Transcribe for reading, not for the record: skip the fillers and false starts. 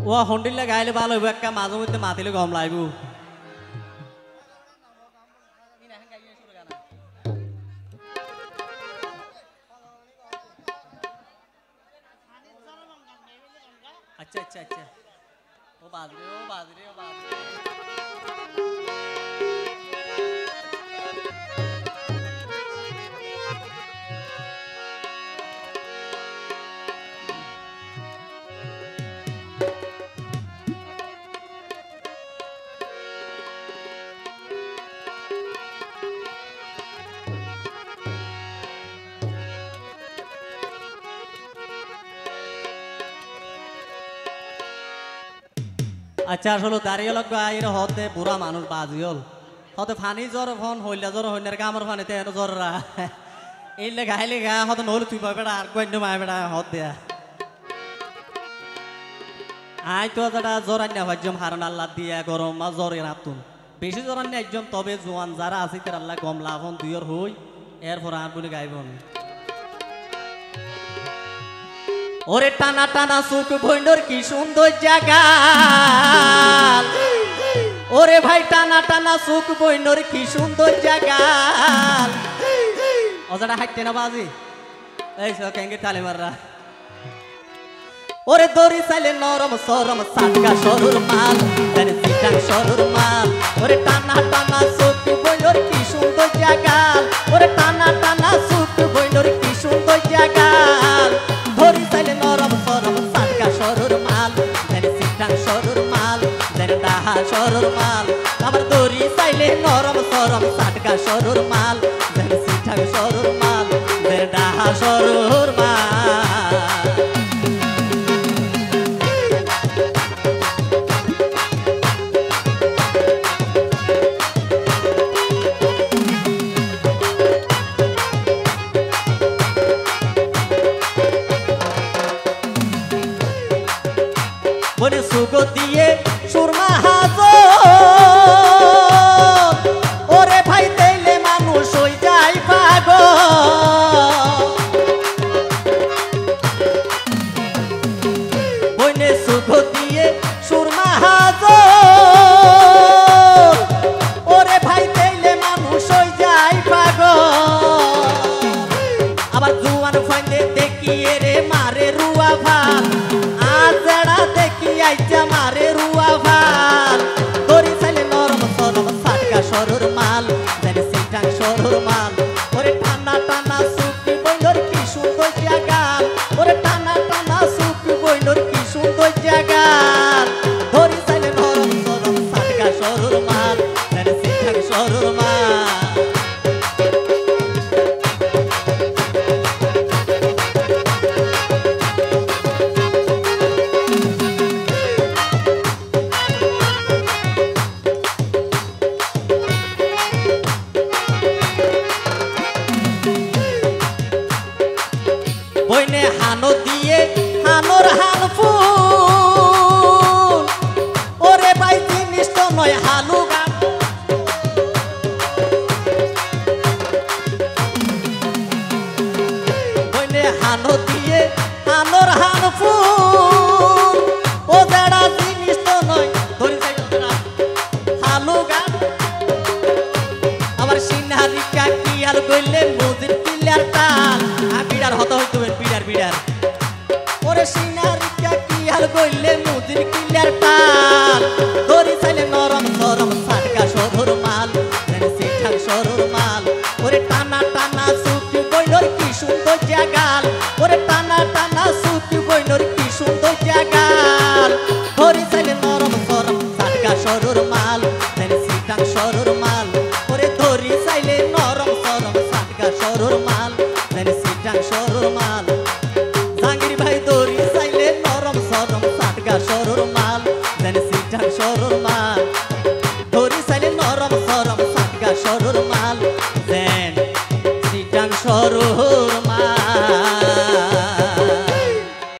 ও হন্ডিলে গাইলে ভালো হইব একটা মাঝে মধ্যে মাতিলে গম লাগব अच्छा अच्छा अच्छा वो बाजरे वो बाजरे वो बाजरे अच्छा আসলে দাঁড়িয়ে লগ আইরে হতে বুড়া মানুষ বাজিল হতে ফানি জ্বর ফোন হইলা জ্বর হইনার কামর ফানিতে এত জ্বররা এইলে গাইলে গা হতে নইলে তুই পাবেড়া আর কইন্য মায় বেড়া হত দেয়া আই তো দাদা জ্বর আন্না ভাজ্যম হারন আল্লাহ দিয়া গরম মা জ্বর রাতুন বেশি জ্বর আন্না একজন তবে জোয়ান যারা আছে তার আল্লাহ কম লাভন দুইর হই এরপর আর বলে গাইবন ওরে টানা টানা সুখ ভৈন্ডর কি সুন্দর জায়গা ওরে ভাই টানা টানা সুখ ভৈন্ডর কি সুন্দর জায়গা ওজাটা হাঁটতে না বাজি এই সব কেঙ্গে তালে মাররা ওরে দড়ি চাইলে নরম সরম সাটকা সরুর মাল জানে সিটাং সরুর মাল ওরে টানা টানা সুখ ভৈন্ডর কি সুন্দর জায়গা ওরে টানা টানা সুখ ভৈন্ডর কি সুন্দর জায়গা ধরি চাইলে নরম সরম সাটকা সরুর মাল জানে সিটাং সরুর মাল জানে ডাহা সরুর মাল আবার দড়ি চাইলে নরম সরম সাটকা সরুর মাল জানে সিটাং সরুর মাল জানে ডাহা সরুর মাল বনে সুগো দিয়ে সুরমা হাজো ওরে ভাই দেইলে মানুষ হই যায় পাগল বনে সুগো দিয়ে সুরমা হাজো ওরে ভাই দেইলে মানুষ হই যায় পাগল আবার জুয়ান ফাইন্দে দেখিয়ে রে মারে রুয়া ভাল আজড়া দেখি আইজা মারে রুয়া ভাল দড়ি চাইলে নরম সরম সাটকা সরুর মাল জানে সিটাং সরুর মাল ওরে টানা টানা সুখি বইনর কি সুন্দর জায়গা ওরে টানা টানা সুখি বইনর কি সুন্দর জায়গা দড়ি চাইলে নরম সরম সাটকা সরুর মাল জানে সিটাং সরুর মাল বইনে হানো দিয়ে হানোর হান ফুল ওরে ভাই জিনিস তো নয় হালু গান বইনে হানো দিয়ে হানোর হান ফুল ও যারা জিনিস তো নয় ধরি হালু গান আবার সিনহারিকা কি আর গইলে মজির পিলার তাল বিড়ার হত হইতো বিড়ার বিড়ার ওরে সিনারিকা কি আর গইলে মুদির কিলার তাল দড়ি চাইলে নরম সরম সাটকা সরুর মাল জানে সিটাং সরুর মাল ওরে টানা টানা সুতি বইনর কি সুন্দর জাগাল ওরে টানা টানা সুতি বইনর কি সুন্দর জাগাল দড়ি চাইলে নরম সরম সাটকা সরুর মাল জানে সিটাং সরুর মাল ওরে দড়ি চাইলে নরম সরম সাটকা সরুর মাল জানে সিটাং সরুর মাল